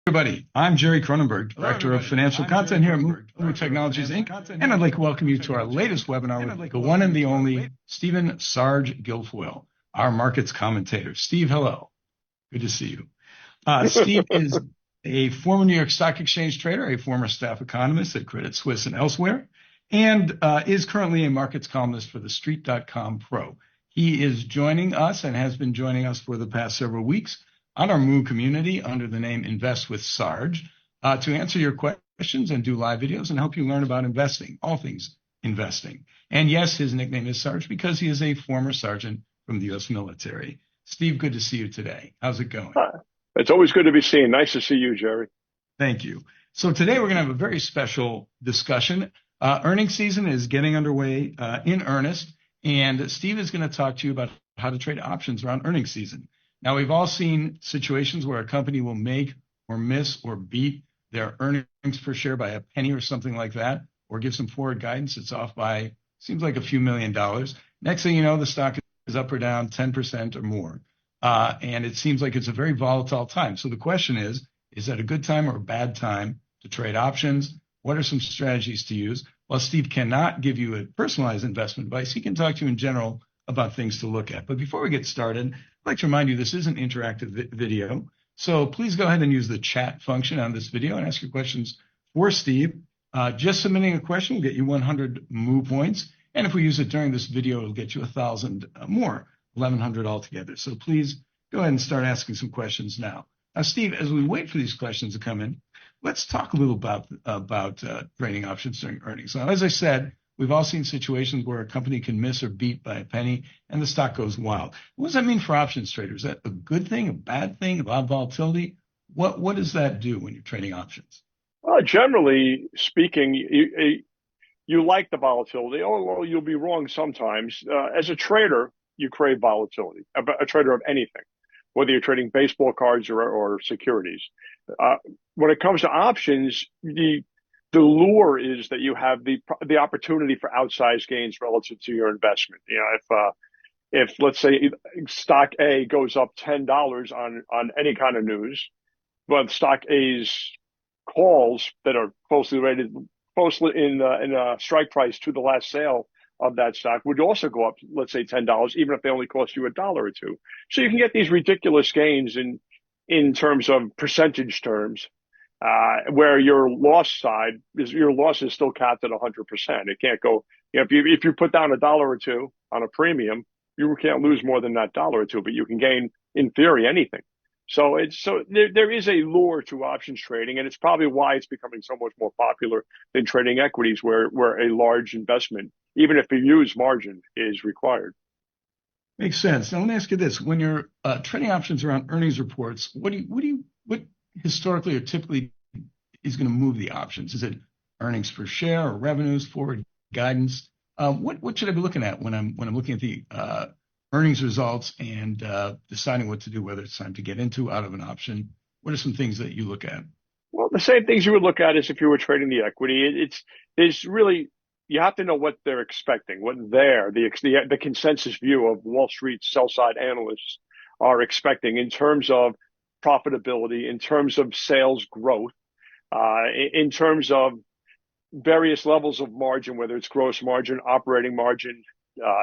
Everybody, I'm Jerry Kronenberg, Director of Financial Content here at Moomoo Technologies, Inc., and I'd like to welcome you to our latest webinar with the one and the only Stephen Sarge Guilfoyle, our markets commentator. Steve, hello. Good to see you. Steve is a former New York Stock Exchange trader, a former staff economist at Credit Suisse and elsewhere, and is currently a markets columnist for TheStreet.com Pro. He is joining us and has been joining us for the past several weeks on our Moomoo community under the name Invest with Sarge to answer your questions and do live videos and help you learn about investing, all things investing. And yes, his nickname is Sarge because he is a former sergeant from the U.S. military. Steve, good to see you today. How's it going? It's always good to be seen. Nice to see you, Jerry. Thank you. So today we're going to have a very special discussion. Earnings season is getting underway in earnest, and Steve is going to talk to you about how to trade options around earnings season. Now, we've all seen situations where a company will make or miss or beat their earnings per share by a penny or something like that, or give some forward guidance. It's off by, seems like a few $1 million. Next thing you know, the stock is up or down 10% or more. And it seems like it's a very volatile time. So the question is that a good time or a bad time to trade options? What are some strategies to use? While Steve cannot give you a personalized investment advice, he can talk to you in general about things to look at. But before we get started, I'd like to remind you this is an interactive video. So please go ahead and use the chat function on this video and ask your questions for Steve. Just submitting a question will get you 100 Moo points. And if we use it during this video, it'll get you 1,000 more, 1,100 altogether. So please go ahead and start asking some questions now. Now, Steve, as we wait for these questions to come in, let's talk a little about trading options during earnings. Now, as I said, we've all seen situations where a company can miss or beat by a penny and the stock goes wild. What does that mean for options traders? Is that a good thing, a bad thing, a lot of volatility? What does that do when you're trading options? Generally speaking, you like the volatility. Oh, well, you'll be wrong sometimes. As a trader, you crave volatility, a trader of anything, whether you're trading baseball cards or securities. When it comes to options, the lure is that you have the opportunity for outsized gains relative to your investment. You know, if let's say stock A goes up $10 on any kind of news, but stock A's calls that are closely in a strike price to the last sale of that stock would also go up, let's say $10, even if they only cost you $1 or $2. So you can get these ridiculous gains in terms of percentage terms. Where your loss is still capped at 100%. It can't go, you know, if you put down $1 or $2 on a premium, you can't lose more than that $1 or $2, but you can gain in theory anything. So there is a lure to options trading, and it's probably why it's becoming so much more popular than trading equities, where a large investment, even if a huge margin, is required. Makes sense. Now let me ask you this: when you're trading options around earnings reports, what historically or typically is going to move the options? Is it earnings per share or revenues, forward guidance? What should I be looking at when I'm looking at the earnings results and deciding what to do, whether it's time to get into, out of an option? What are some things that you look at? Well, the same things you would look at as if you were trading the equity. It's really, you have to know what they're expecting, what the consensus view of Wall Street sell-side analysts are expecting in terms of profitability, in terms of sales growth, in terms of various levels of margin, whether it's gross margin, operating margin,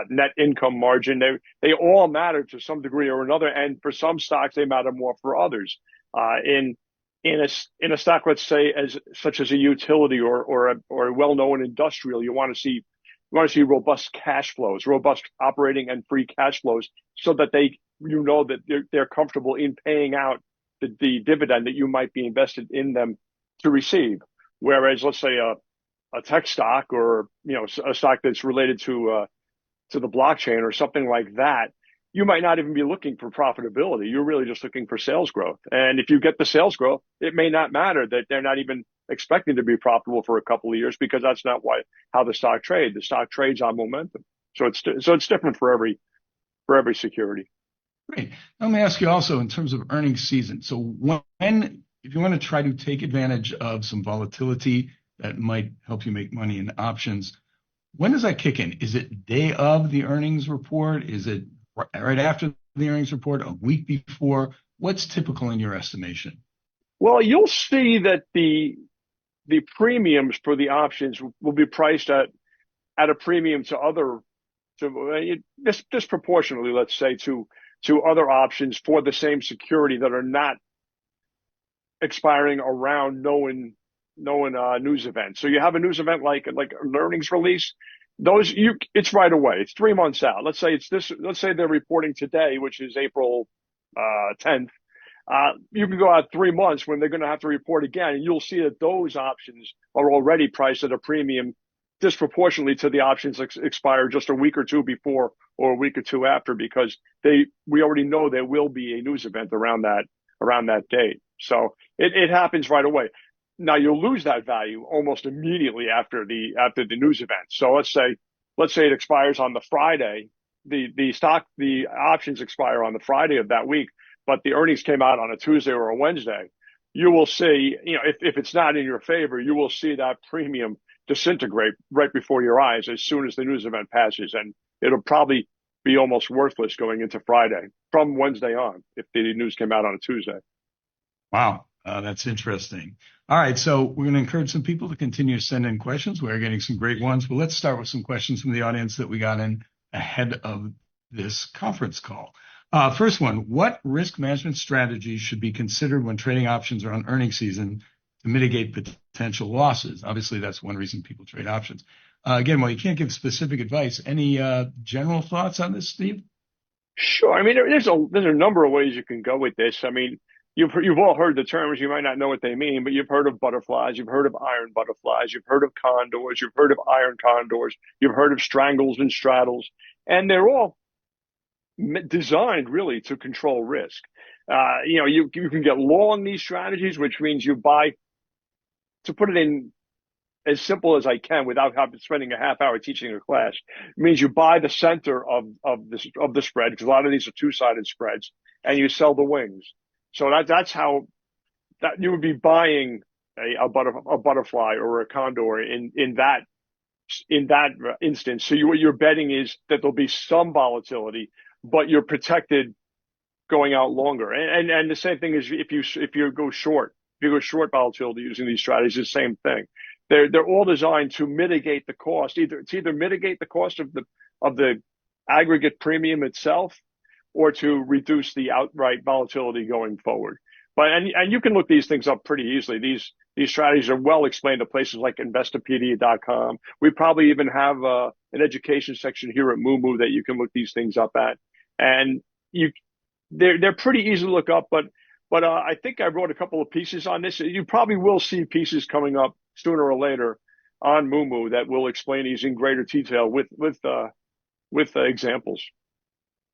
net income margin. They all matter to some degree or another, and for some stocks they matter more for others. In a stock, let's say such as a utility or a well-known industrial, you want to see robust cash flows, robust operating and free cash flows, so that that they're comfortable in paying out the dividend that you might be invested in them to receive. Whereas, let's say a tech stock, or a stock that's related to the blockchain or something like that, you might not even be looking for profitability. You're really just looking for sales growth. And if you get the sales growth, it may not matter that they're not even expecting to be profitable for a couple of years, because that's not how the stock trades. The stock trades on momentum. So it's different for every security. Great. Let me ask you also in terms of earnings season. So if you want to try to take advantage of some volatility that might help you make money in options, when does that kick in? Is it day of the earnings report? Is it right after the earnings report, a week before? What's typical in your estimation? Well, you'll see that the premiums for the options will be priced at a premium to other disproportionately, let's say, to other options for the same security that are not expiring around known news events. So you have a news event like an earnings release. It's right away. It's 3 months out. Let's say it's this. Let's say they're reporting today, which is April 10th. You can go out 3 months when they're going to have to report again, and you'll see that those options are already priced at a premium disproportionately to the options expire just a week or two before or a week or two after, because we already know there will be a news event around that date. So it happens right away. Now you'll lose that value almost immediately after the news event. So let's say it expires on the Friday. The options expire on the Friday of that week, but the earnings came out on a Tuesday or a Wednesday. You will see, if it's not in your favor, you will see that premium disintegrate right before your eyes as soon as the news event passes, and it'll probably be almost worthless going into Friday from Wednesday on if the news came out on a Tuesday. Wow, that's interesting. All right, so we're going to encourage some people to continue to send in questions. We're getting some great ones, but let's start with some questions from the audience that we got in ahead of this conference call. First one, what risk management strategies should be considered when trading options around earnings season to mitigate potential losses? Obviously, that's one reason people trade options. Again, while you can't give specific advice, any general thoughts on this, Steve? Sure. I mean, there's a number of ways you can go with this. I mean, you've all heard the terms. You might not know what they mean, but you've heard of butterflies. You've heard of iron butterflies. You've heard of condors. You've heard of iron condors. You've heard of strangles and straddles, and they're all designed really to control risk. You can get long these strategies, which means you buy, to put it in as simple as I can without spending a half hour teaching a class. It means you buy the center of the spread, because a lot of these are two-sided spreads, and you sell the wings. So that's how that you would be buying a butterfly or a condor in that instance. So what you're betting is that there'll be some volatility, but you're protected going out longer. And the same thing is if you go short volatility using these strategies, the same thing. They're all designed to mitigate the cost. Either mitigate the cost of the aggregate premium itself, or to reduce the outright volatility going forward. And you can look these things up pretty easily. These strategies are well explained at places like investopedia.com. We probably even have an education section here at Moomoo that you can look these things up at. And they're pretty easy to look up, but I think I wrote a couple of pieces on this. You probably will see pieces coming up sooner or later on Moomoo that will explain these in greater detail with examples.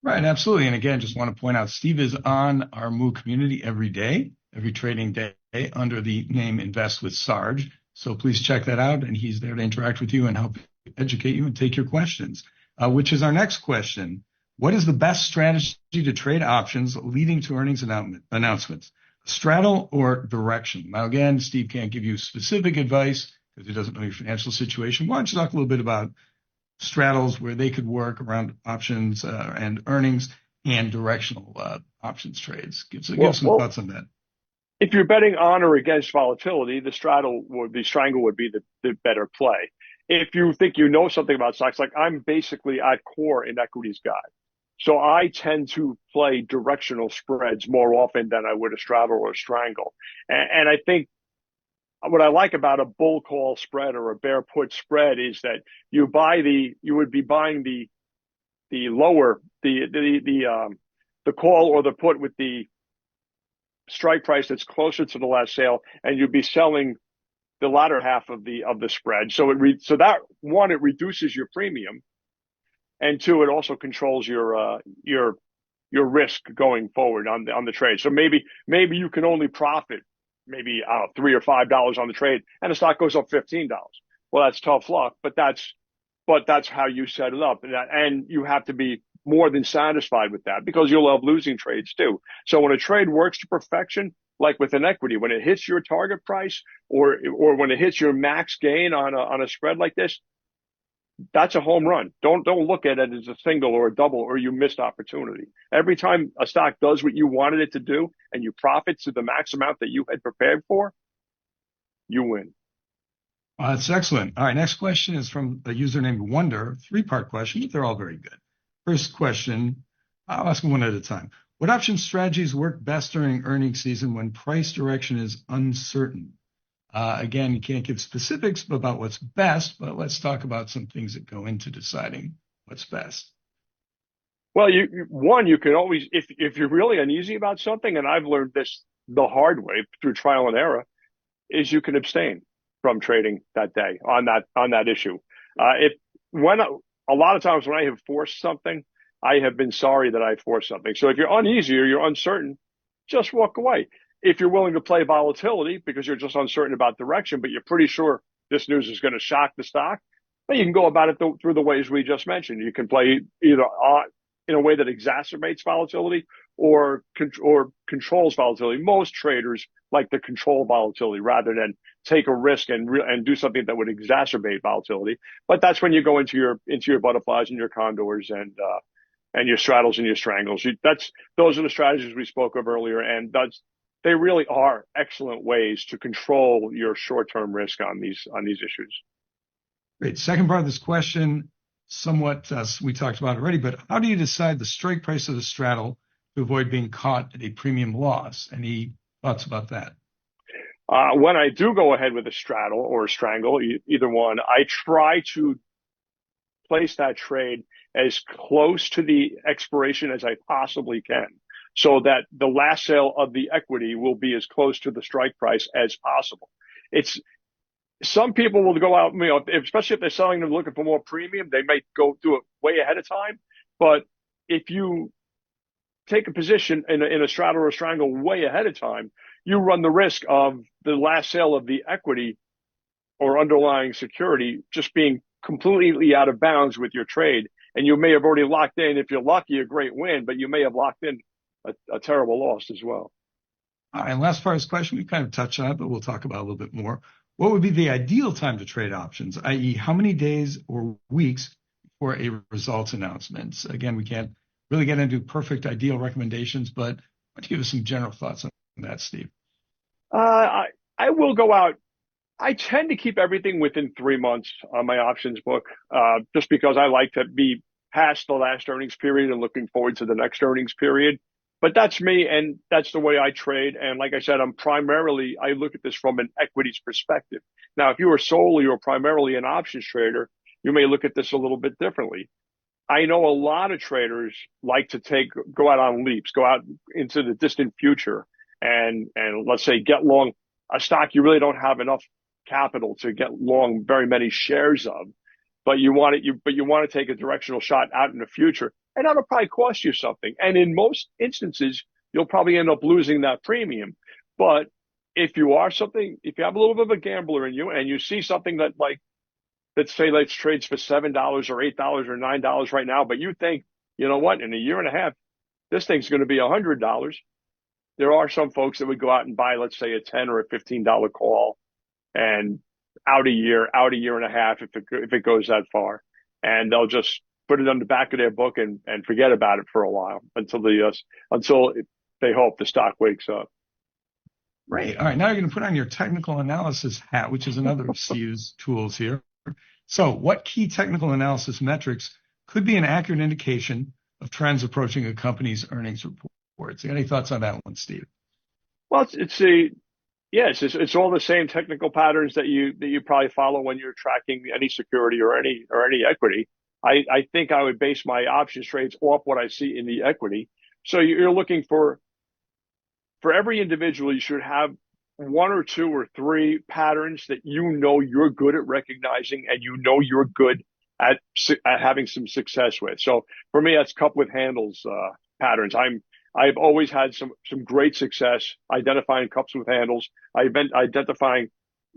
Right, absolutely. And again, just want to point out, Steve is on our Moo community every day, every trading day, under the name Invest with Sarge. So please check that out, and he's there to interact with you and help educate you and take your questions, which is our next question. What is the best strategy to trade options leading to earnings announcements? Straddle or direction? Now, again, Steve can't give you specific advice because he doesn't know your financial situation. Why don't you talk a little bit about straddles, where they could work around options and earnings, and directional options trades? Give some thoughts on that. If you're betting on or against volatility, the strangle would be the better play. If you think you know something about stocks, like I'm basically at core in equities guy, so I tend to play directional spreads more often than I would a straddle or a strangle. And I think what I like about a bull call spread or a bear put spread is that you would be buying the lower, the call or the put with the strike price that's closer to the last sale, and you'd be selling the latter half of the spread. So that one, it reduces your premium, and two, it also controls your risk going forward on the trade. So maybe you can only profit maybe $3 or $5 on the trade, and the stock goes up $15. Well, that's tough luck, but that's how you set it up, and you have to be more than satisfied with that, because you'll have losing trades too. So when a trade works to perfection, like with an equity, when it hits your target price or when it hits your max gain on a spread like this, that's a home run. Don't look at it as a single or a double or you missed opportunity. Every time a stock does what you wanted it to do and you profit to the max amount that you had prepared for, you win. That's excellent. All right, next question is from a user named Wonder. Three-part question, but they're all very good. First question, I'll ask them one at a time. What option strategies work best during earnings season when price direction is uncertain? Again, you can't give specifics about what's best, but let's talk about some things that go into deciding what's best. Well, you can always, if you're really uneasy about something, and I've learned this the hard way through trial and error, is you can abstain from trading that day on that issue. If when A lot of times when I have forced something, I have been sorry that I forced something. So if you're uneasy or you're uncertain, just walk away. If you're willing to play volatility because you're just uncertain about direction, but you're pretty sure this news is going to shock the stock, then you can go about it through the ways we just mentioned. You can play either in a way that exacerbates volatility or controls volatility. Most traders like to control volatility rather than take a risk and do something that would exacerbate volatility. But that's when you go into your butterflies and your condors and your straddles and your strangles. Those are the strategies we spoke of earlier, and they really are excellent ways to control your short-term risk on these issues. Great. Second part of this question, somewhat we talked about already, but how do you decide the strike price of the straddle to avoid being caught at a premium loss? Any thoughts about that? When I do go ahead with a straddle or a strangle, either one, I try to place that trade as close to the expiration as I possibly can, so that the last sale of the equity will be as close to the strike price as possible. Some people will go out, especially if they're selling and looking for more premium, they may go do it way ahead of time. But if you take a position in a straddle or a strangle way ahead of time, you run the risk of the last sale of the equity or underlying security just being completely out of bounds with your trade. And you may have already locked in, if you're lucky, a great win, but you may have locked in a terrible loss as well. All right, and last part of this question, we kind of touched on it, but we'll talk about it a little bit more. What would be the ideal time to trade options, i.e., how many days or weeks for a results announcement? Again, we can't really get into perfect ideal recommendations, but why don't you give us some general thoughts on that, Steve? I will go out. I tend to keep everything within 3 months on my options book, just because I like to be past the last earnings period and looking forward to the next earnings period. But that's me, and that's the way I trade. And like I said, I look at this from an equities perspective. Now, if you are solely or primarily an options trader, you may look at this a little bit differently. I know a lot of traders like to go out on leaps, go out into the distant future and let's say get long a stock you really don't have enough capital to get long very many shares of, but you want to take a directional shot out in the future, and that'll probably cost you something. And in most instances, you'll probably end up losing that premium. But if you have a little bit of a gambler in you and you see something that let's say trades for $7 or $8 or $9 right now, but you think, you know what, in a year and a half, this thing's going to be $100. There are some folks that would go out and buy, let's say, a $10 or a $15 call and out a year and a half if it goes that far, and they'll just put it on the back of their book and forget about it for a while until they hope the stock wakes up. Right. All right. Now you're going to put on your technical analysis hat, which is another of Steve's tools here. So, what key technical analysis metrics could be an accurate indication of trends approaching a company's earnings reports? Any thoughts on that one, Steve? Well, it's all the same technical patterns that you probably follow when you're tracking any security or any equity. I think I would base my options trades off what I see in the equity. So you're looking for every individual, you should have one or two or three patterns that you're good at recognizing and you're good at having some success with. So for me, that's cup with handles patterns. I've always had some great success identifying cups with handles. I've been identifying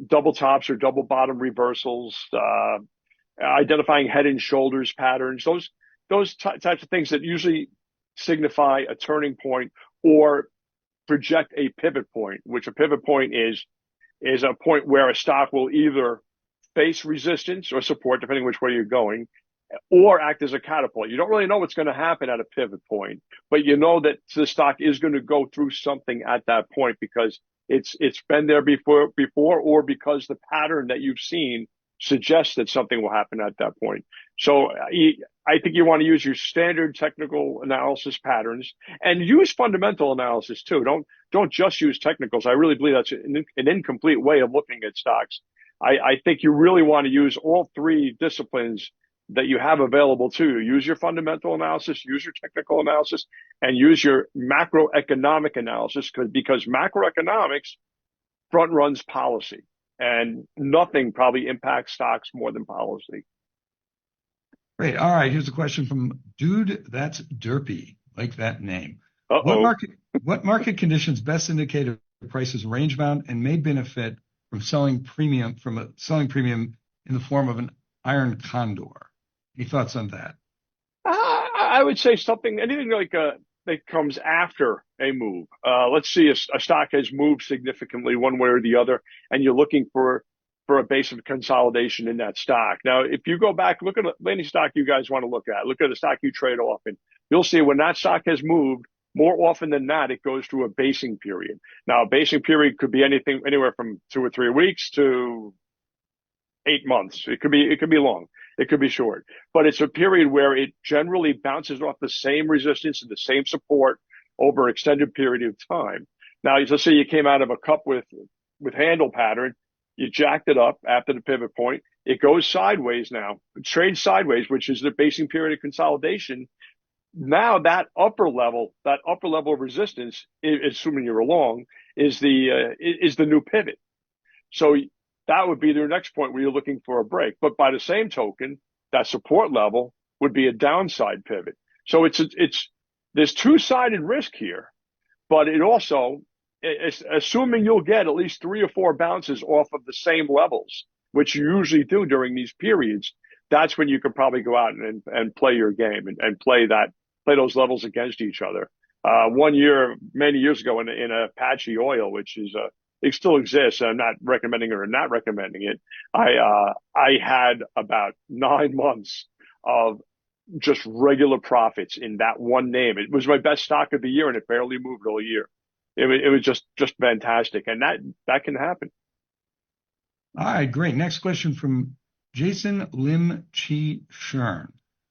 double tops or double bottom reversals, identifying head and shoulders patterns. Those types of things that usually signify a turning point or project a pivot point, which a pivot point is a point where a stock will either base resistance or support, depending which way you're going, or act as a catapult. You don't really know what's going to happen at a pivot point, but you know that the stock is going to go through something at that point because it's been there before, or because the pattern that you've seen suggests that something will happen at that point. So I think you want to use your standard technical analysis patterns and use fundamental analysis too. Don't just use technicals. I really believe that's an incomplete way of looking at stocks. I think you really want to use all three disciplines that you have available to you. Use your fundamental analysis, use your technical analysis, and use your macroeconomic analysis because macroeconomics front runs policy, and nothing probably impacts stocks more than policy. Great. All right. Here's a question from Dude That's Derpy. Like that name. Uh-oh. What market conditions best indicate a price is range bound and may benefit from selling premium in the form of an iron condor? Any thoughts on that? I would say anything like that comes after a move. Let's see, a stock has moved significantly one way or the other, and you're looking for a base of consolidation in that stock. Now, if you go back, look at any stock you guys want to look at. Look at a stock you trade often. You'll see when that stock has moved, more often than not, it goes through a basing period. Now, a basing period could be anywhere from 2 or 3 weeks to 8 months. It could be long. It could be short, but it's a period where it generally bounces off the same resistance and the same support over an extended period of time. Now, let's say you came out of a cup with handle pattern, you jacked it up after the pivot point, it goes sideways now, it trades sideways, which is the basing period of consolidation. Now that upper level of resistance, assuming you're long, is the new pivot. So that would be their next point where you're looking for a break. But by the same token, that support level would be a downside pivot. So there's two-sided risk here, but it also, assuming you'll get at least 3 or 4 bounces off of the same levels, which you usually do during these periods, that's when you can probably go out and play your game and play those levels against each other. One year, many years ago in Apache Oil, which is it still exists. I'm not recommending it or not recommending it. I had about 9 months of just regular profits in that one name. It was my best stock of the year, and it barely moved all year. It was just fantastic, and that can happen. All right, great. Next question from Jason Lim Chi Shern.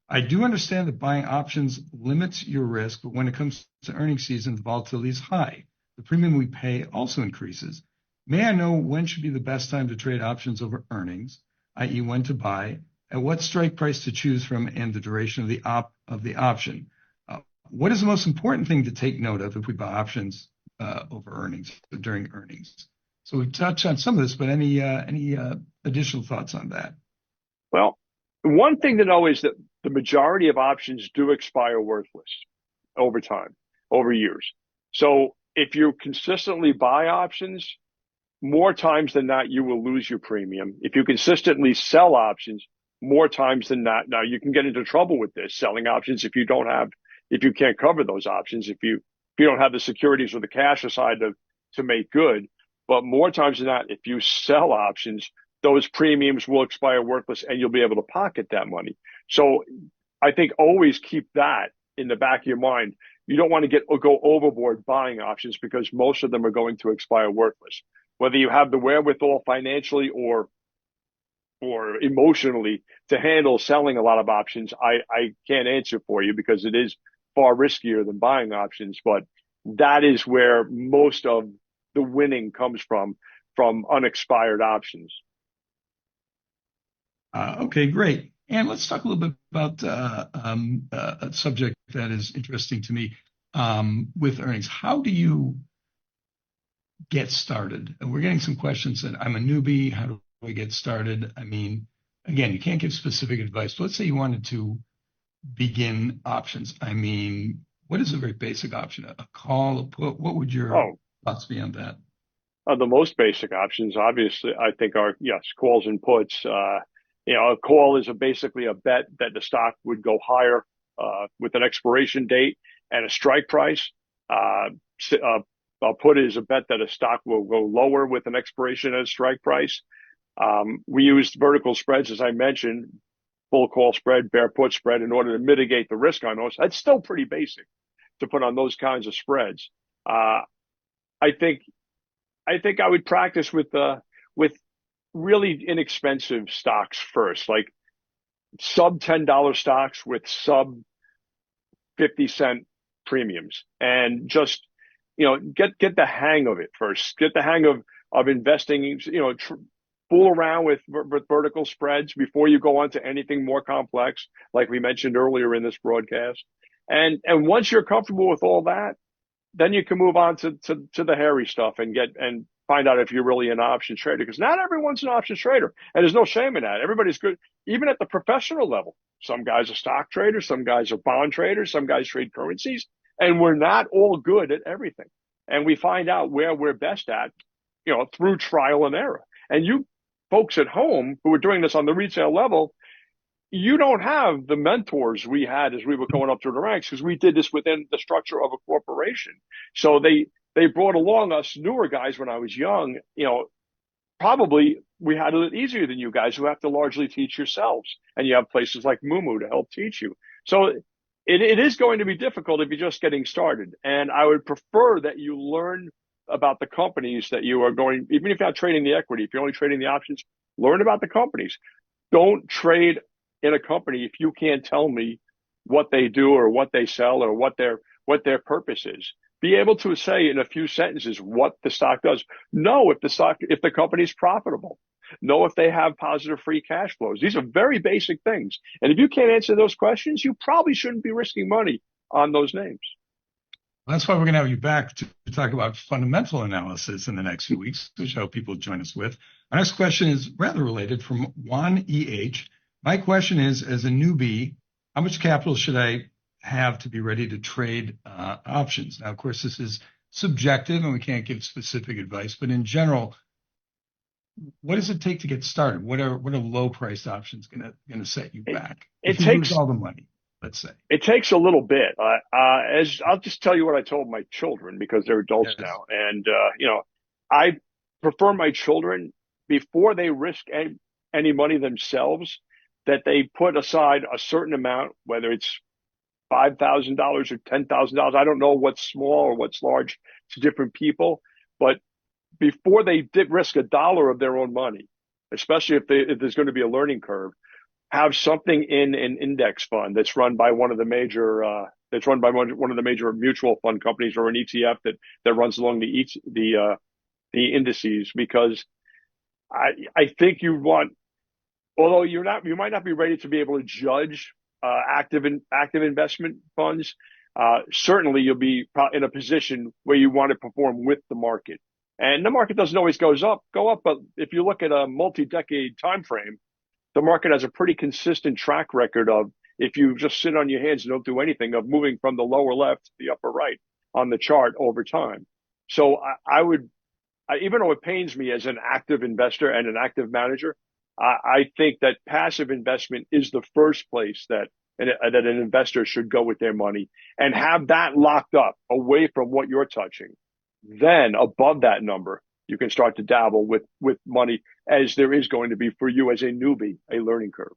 I do understand that buying options limits your risk, but when it comes to earnings season, the volatility is high. The premium we pay also increases. May I know when should be the best time to trade options over earnings, i.e. when to buy, at what strike price to choose from, and the duration of the option? What is the most important thing to take note of if we buy options over earnings during earnings? So we touched on some of this, but any additional thoughts on that? Well, one thing to know is that the majority of options do expire worthless over time, over years. So if you consistently buy options, more times than not, you will lose your premium. If you consistently sell options, more times than not, now you can get into trouble with this, selling options if you can't cover those options, if you don't have the securities or the cash aside to make good. But more times than not, if you sell options, those premiums will expire worthless and you'll be able to pocket that money. So I think always keep that in the back of your mind. You don't want to go overboard buying options because most of them are going to expire worthless. Whether you have the wherewithal financially or emotionally to handle selling a lot of options, I can't answer for you because it is far riskier than buying options. But that is where most of the winning comes from unexpired options. Okay, great. And let's talk a little bit about a subject that is interesting to me with earnings. How do you get started? And we're getting some questions that I'm a newbie. How do I get started? I mean, again, you can't give specific advice. But let's say you wanted to begin options. I mean, what is a very basic option? A call, a put? What would your thoughts be on that? The most basic options, obviously, I think are, yes, calls and puts. A call is basically a bet that the stock would go higher with an expiration date and a strike price. A put is a bet that a stock will go lower with an expiration and a strike price. We used vertical spreads, as I mentioned, full call spread, bear put spread, in order to mitigate the risk on those. That's still pretty basic to put on those kinds of spreads. Uh, I think I would practice with really inexpensive stocks first, like sub $10 stocks with sub 50-cent premiums, and just get the hang of it first. Get the hang of investing. Fool around with vertical spreads before you go on to anything more complex, like we mentioned earlier in this broadcast. And once you're comfortable with all that, then you can move on to the hairy stuff and find out if you're really an options trader, because not everyone's an options trader, and there's no shame in that. Everybody's good, even at the professional level. Some guys are stock traders, some guys are bond traders, some guys trade currencies, and we're not all good at everything. And we find out where we're best at, through trial and error. And you folks at home who are doing this on the retail level, you don't have the mentors we had as we were going up through the ranks, because we did this within the structure of a corporation. So they brought along us newer guys when I was young. Probably we had it easier than you guys, who have to largely teach yourselves. And you have places like Moomoo to help teach you. So it is going to be difficult if you're just getting started. And I would prefer that you learn about the companies that you are going, even if you're not trading the equity, if you're only trading the options, learn about the companies. Don't trade in a company if you can't tell me what they do or what they sell or what their purpose is. Be able to say in a few sentences what the stock does. Know if the company's profitable. Know if they have positive free cash flows. These are very basic things. And if you can't answer those questions, you probably shouldn't be risking money on those names. That's why we're going to have you back to talk about fundamental analysis in the next few weeks, which I hope people join us with. Our next question is rather related, from Juan E.H. My question is, as a newbie, how much capital should I have to be ready to trade options? Now, of course, this is subjective and we can't give specific advice, but in general, what does it take to get started? What are low priced options going to set you back? If you lose all the money, let's say. It takes a little bit. As I'll just tell you what I told my children, because they're adults now. And, I prefer my children, before they risk any money themselves, that they put aside a certain amount, whether it's $5,000 or $10,000. I don't know what's small or what's large to different people, but before they did risk $1 of their own money, especially if there's going to be a learning curve, have something in an index fund that's run by one of the major mutual fund companies, or an ETF that runs along the indices, because I think you want, although you might not be ready to be able to judge active investment funds, certainly you'll be in a position where you want to perform with the market. And the market doesn't always go up, but if you look at a multi-decade time frame, the market has a pretty consistent track record of, if you just sit on your hands and don't do anything, of moving from the lower left to the upper right on the chart over time. So I would, even though it pains me as an active investor and an active manager, I think that passive investment is the first place that an investor should go with their money, and have that locked up away from what you're touching. Then above that number, you can start to dabble with money, as there is going to be for you as a newbie, a learning curve.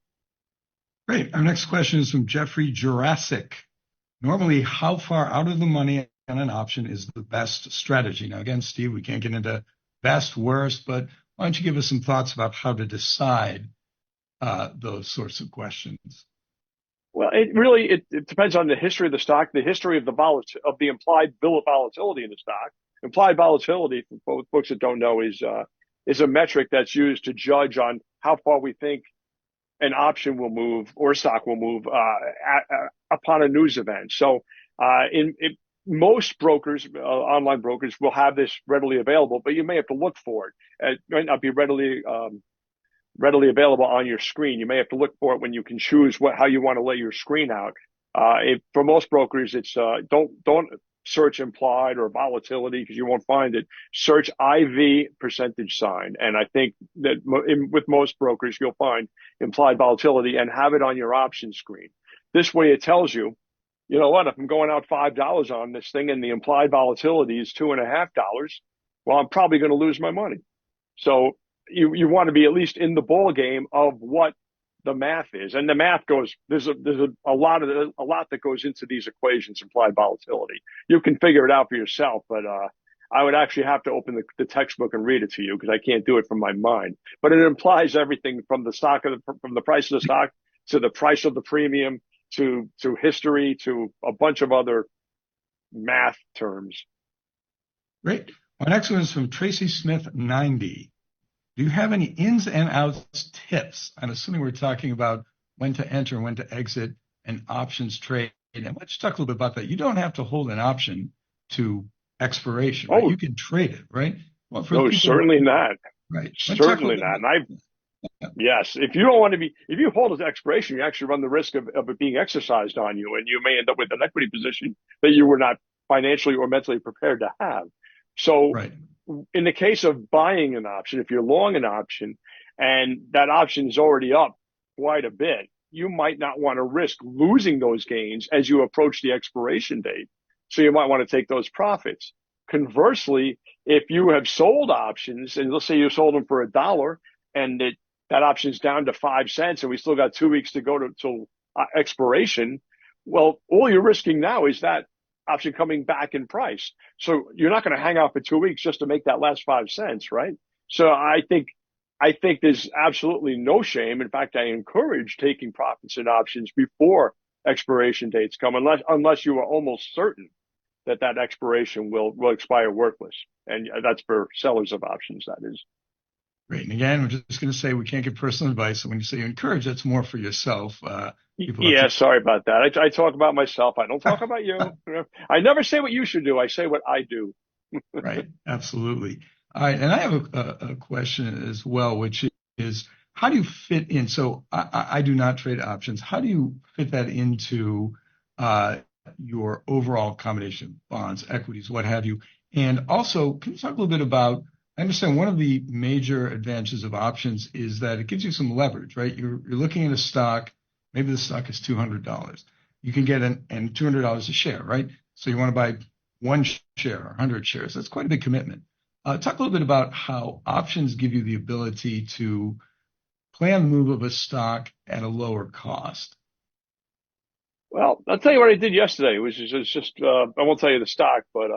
Great. Our next question is from Jeffrey Jurassic. Normally, how far out of the money on an option is the best strategy? Now, again, Steve, we can't get into best, worst, but why don't you give us some thoughts about how to decide those sorts of questions? Well, it depends on the history of the stock, the history of the implied bill of volatility in the stock. Implied volatility, for folks that don't know, is a metric that's used to judge on how far we think an option will move or a stock will move upon a news event. So, most brokers, online brokers, will have this readily available, but you may have to look for it. It might not be readily available on your screen. You may have to look for it when you can choose how you want to lay your screen out. For most brokers, it's don't search implied or volatility, because you won't find it. Search IV percentage sign. And I think that with most brokers, you'll find implied volatility and have it on your option screen. This way it tells you, you know what, if I'm going out $5 on this thing and the implied volatility is $2.50, well, I'm probably going to lose my money. So you want to be at least in the ball game of what the math is. And the math goes, there's a lot that goes into these equations, implied volatility. You can figure it out for yourself, but I would actually have to open the textbook and read it to you because I can't do it from my mind. But it implies everything from from the price of the stock to the price of the premium to history to a bunch of other math terms. Great. Our next one is from Tracy Smith 90. Do you have any ins and outs tips? I'm assuming we're talking about when to enter, when to exit an options trade. And let's talk a little bit about that. You don't have to hold an option to expiration, right? You can trade it, right? Well, no, certainly not. Right. Certainly not. And yes, if you don't want to if you hold it to expiration, you actually run the risk of it being exercised on you, and you may end up with an equity position that you were not financially or mentally prepared to have. So right. In the case of buying an option, if you're long an option and that option is already up quite a bit, you might not want to risk losing those gains as you approach the expiration date. So you might want to take those profits. Conversely, if you have sold options, and let's say you sold them for $1 and that option's down to 5 cents and we still got 2 weeks to go till expiration, well, all you're risking now is that option coming back in price. So you're not going to hang out for 2 weeks just to make that last 5 cents, right? So I think there's absolutely no shame. In fact, I encourage taking profits in options before expiration dates come, unless you are almost certain that expiration will expire worthless. And that's for sellers of options, that is. Great. And again, we're just going to say we can't give personal advice. So when you say you encourage, that's more for yourself. Sorry about that. I talk about myself. I don't talk about you. I never say what you should do. I say what I do. Right. Absolutely. All right. And I have a question as well, which is, how do you fit in? So I do not trade options. How do you fit that into your overall combination, bonds, equities, what have you? And also, can you talk a little bit about, I understand one of the major advantages of options is that it gives you some leverage, right? You're looking at a stock, maybe the stock is $200. You can get and $200 a share, right? So you want to buy 1 share or 100 shares. That's quite a big commitment. Talk a little bit about how options give you the ability to plan the move of a stock at a lower cost. Well, I'll tell you what I did yesterday, which is just, I won't tell you the stock, but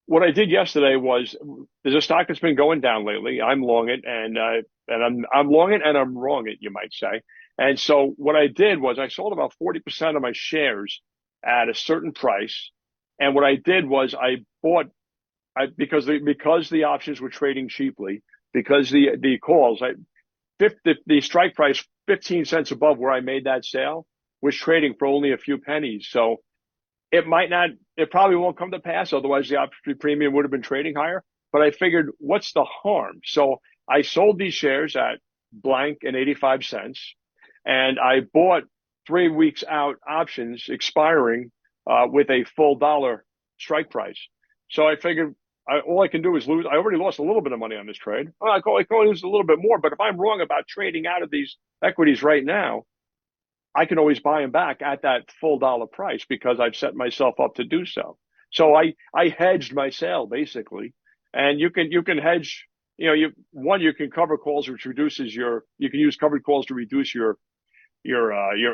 what I did yesterday was, there's a stock that's been going down lately. I'm long it, and I'm long it and I'm wrong it, you might say. And so what I did was I sold about 40% of my shares at a certain price. And what I did was I bought, because the options were trading cheaply, because the calls, the strike price 15 cents above where I made that sale was trading for only a few pennies. So it probably won't come to pass. Otherwise, the option premium would have been trading higher. But I figured, what's the harm? So I sold these shares at blank and 85 cents. And I bought 3 weeks out options expiring with a full dollar strike price. So I figured all I can do is lose. I already lost a little bit of money on this trade. I can only lose a little bit more. But if I'm wrong about trading out of these equities right now, I can always buy them back at that full dollar price because I've set myself up to do so. So I hedged my sale basically, and you can hedge. You can cover calls, which reduces you can use covered calls to reduce your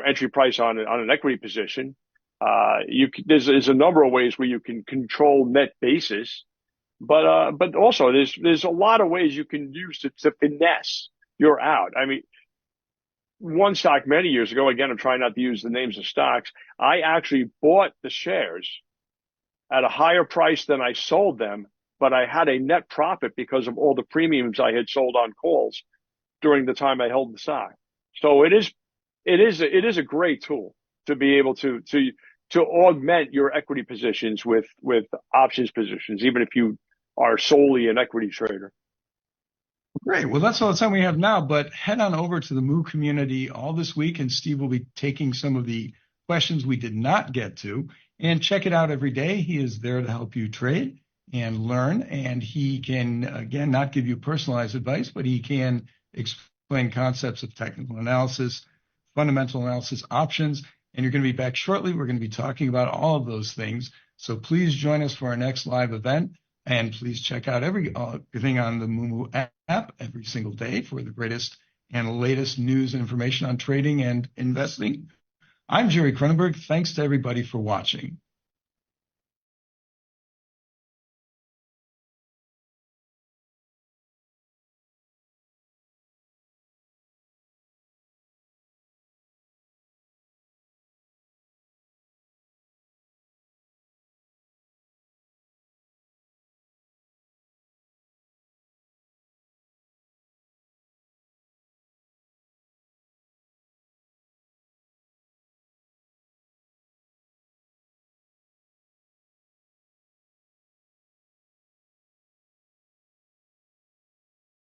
entry price on an equity position. There's a number of ways where you can control net basis, but also there's a lot of ways you can use to finesse your out. I mean, one stock many years ago, again, I'm trying not to use the names of stocks, I actually bought the shares at a higher price than I sold them, but I had a net profit because of all the premiums I had sold on calls during the time I held the stock. So it is a great tool to be able to augment your equity positions with options positions, even if you are solely an equity trader. Great. Well, that's all the time we have now, but head on over to the Moo community all this week, and Steve will be taking some of the questions we did not get to, and check it out every day. He is there to help you trade and learn, and he can, again, not give you personalized advice, but he can explain concepts of technical analysis, fundamental analysis, options, and you're going to be back shortly. We're going to be talking about all of those things. So please join us for our next live event. And please check out everything on the Moomoo app every single day for the greatest and latest news and information on trading and investing. I'm Jerry Kronenberg. Thanks to everybody for watching.